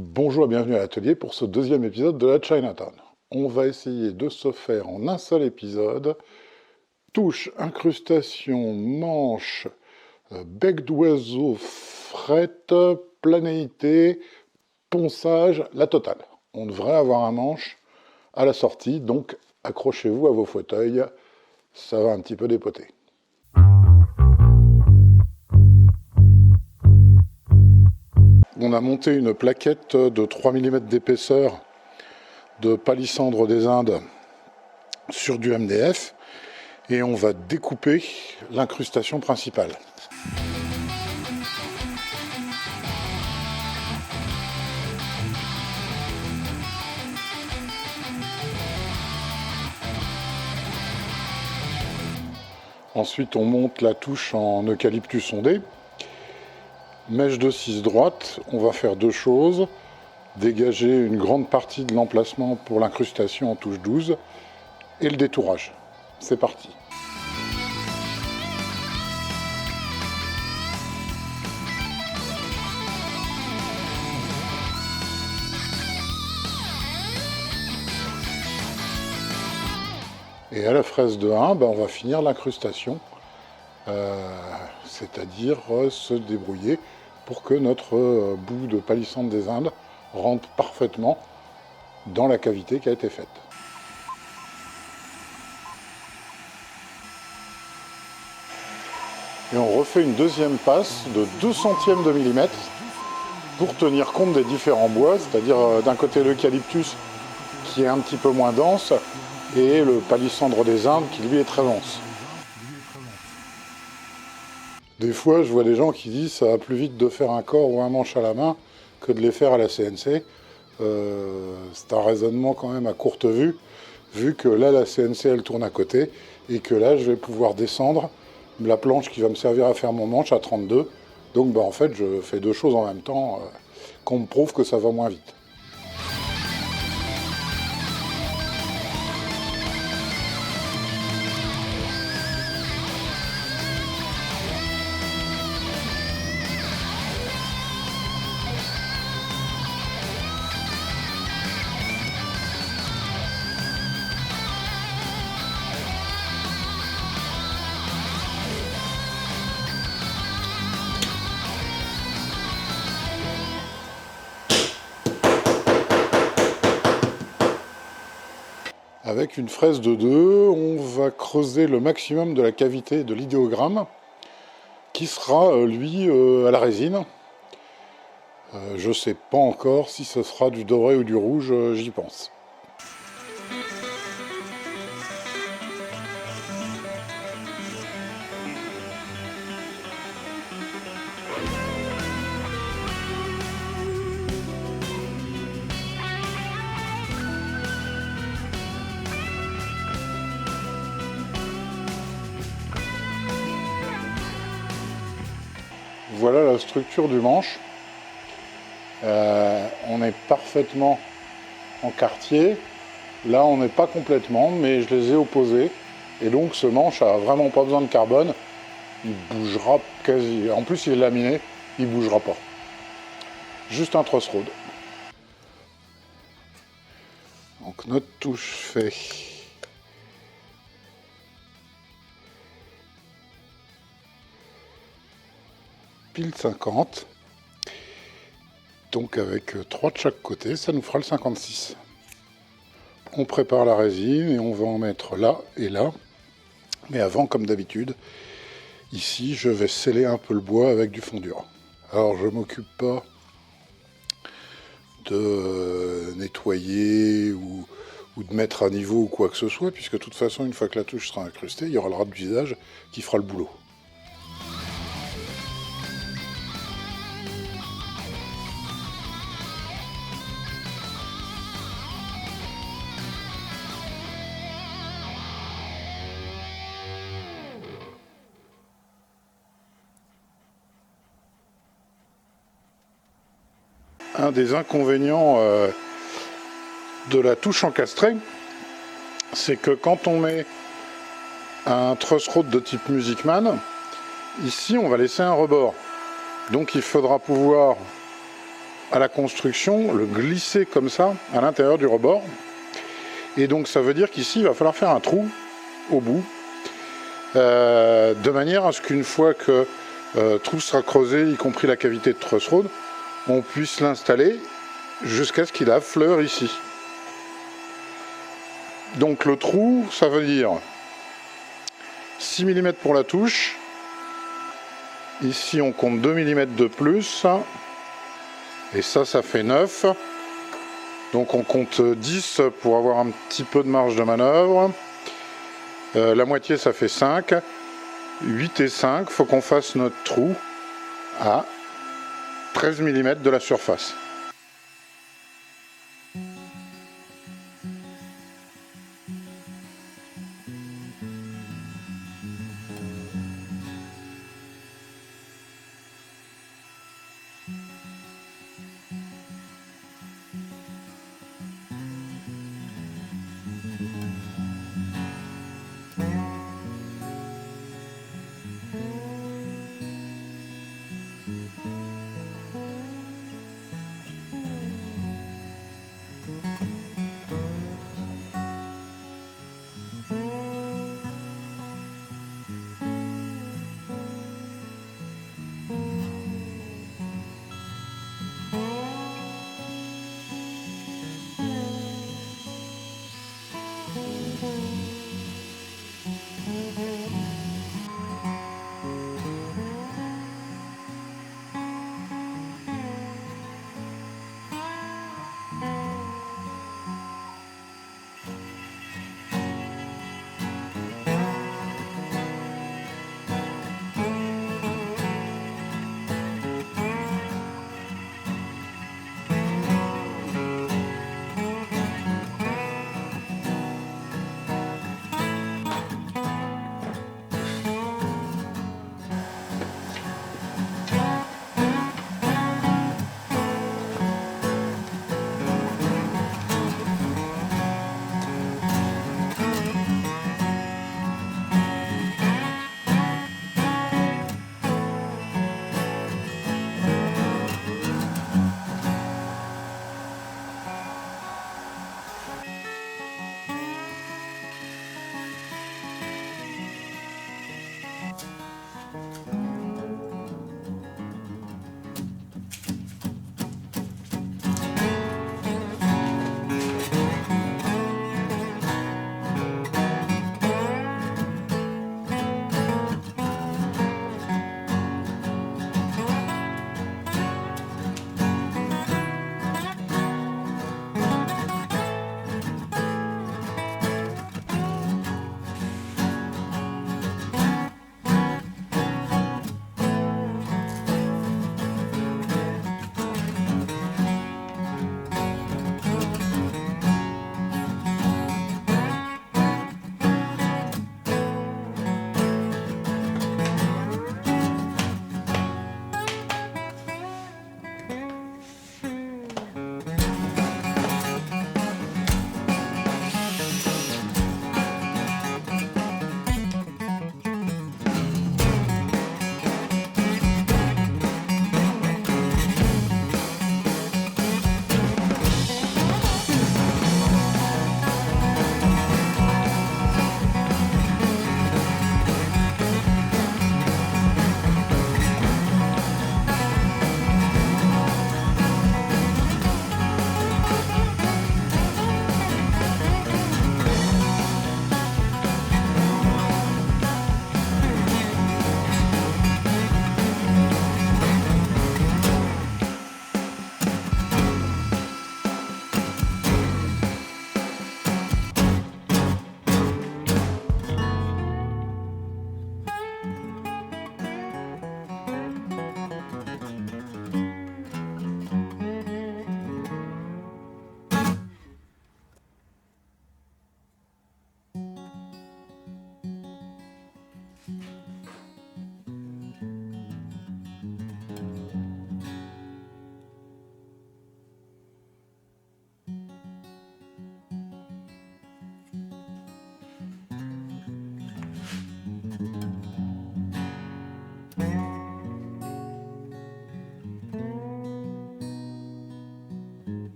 Bonjour et bienvenue à l'atelier pour ce deuxième épisode de la Chinatown. On va essayer de se faire en un seul épisode touche, incrustation, manche, bec d'oiseau, frette, planéité, ponçage, la totale. On devrait avoir un manche à la sortie, donc accrochez-vous à vos fauteuils, ça va un petit peu dépoter. On a monté une plaquette de 3 mm d'épaisseur de palissandre des Indes sur du MDF et on va découper l'incrustation principale. Ensuite, on monte la touche en eucalyptus ondé. Mèche de 6 droite, on va faire deux choses. Dégager une grande partie de l'emplacement pour l'incrustation en touche 12 et le détourage. C'est parti. Et à la fraise de 1, on va finir l'incrustation, c'est-à-dire se débrouiller pour que notre bout de palissandre des Indes rentre parfaitement dans la cavité qui a été faite. Et on refait une deuxième passe de 2 centièmes de millimètre pour tenir compte des différents bois, c'est-à-dire d'un côté l'eucalyptus qui est un petit peu moins dense et le palissandre des Indes qui lui est très dense. Des fois, je vois des gens qui disent que ça va plus vite de faire un corps ou un manche à la main que de les faire à la CNC. C'est un raisonnement quand même à courte vue, vu que là, la CNC, elle tourne à côté, et que là, je vais pouvoir descendre la planche qui va me servir à faire mon manche à 32. Donc, en fait, je fais deux choses en même temps, qu'on me prouve que ça va moins vite. Avec une fraise de 2, on va creuser le maximum de la cavité de l'idéogramme, qui sera, lui, à la résine. Je ne sais pas encore si ce sera du doré ou du rouge, j'y pense. Voilà la structure du manche. On est parfaitement en quartier. Là, on n'est pas complètement, mais je les ai opposés. Et donc, ce manche a vraiment pas besoin de carbone. Il bougera quasi. En plus, il est laminé, il bougera pas. Juste un truss rod. Donc, notre touche fait pile 50. Donc avec 3 de chaque côté, ça nous fera le 56. On prépare la résine et on va en mettre là et là. Mais avant, comme d'habitude, ici, je vais sceller un peu le bois avec du fondur. Alors, je ne m'occupe pas de nettoyer ou de mettre à niveau ou quoi que ce soit, puisque de toute façon, une fois que la touche sera incrustée, il y aura le ras de visage qui fera le boulot. Un des inconvénients de la touche encastrée, c'est que quand on met un truss rod de type Musicman, ici on va laisser un rebord. Donc il faudra pouvoir à la construction, le glisser comme ça à l'intérieur du rebord. Et donc ça veut dire qu'ici il va falloir faire un trou au bout, de manière à ce qu'une fois que le trou sera creusé, y compris la cavité de truss rod, on puisse l'installer jusqu'à ce qu'il affleure ici. Donc le trou, ça veut dire 6 mm pour la touche. Ici on compte 2 mm de plus. Et ça fait 9. Donc on compte 10 pour avoir un petit peu de marge de manœuvre. La moitié ça fait 5. 8 et 5, il faut qu'on fasse notre trou à 13 mm de la surface.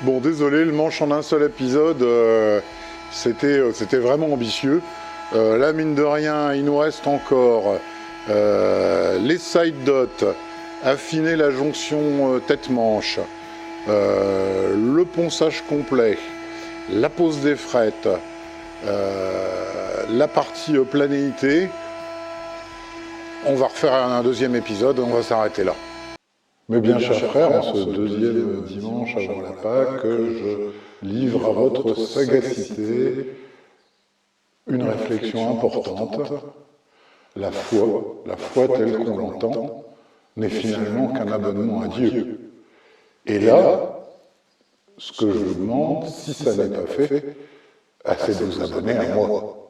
Bon, désolé, le manche en un seul épisode, c'était vraiment ambitieux. Là, mine de rien, il nous reste encore les side dots, affiner la jonction tête-manche, le ponçage complet, la pose des frettes, la partie planéité. On va refaire un deuxième épisode, on va s'arrêter là. Mais bien, chers frères, en ce deuxième dimanche avant la Pâque, je livre à votre sagacité une réflexion importante. La foi telle qu'on l'entend, n'est finalement qu'un abonnement à Dieu. Et là, ce que je vous demande, si ça n'est pas fait, c'est de vous abonner à moi.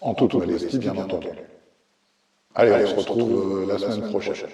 En toute modestie, bien entendu. Allez, on se retrouve la semaine prochaine.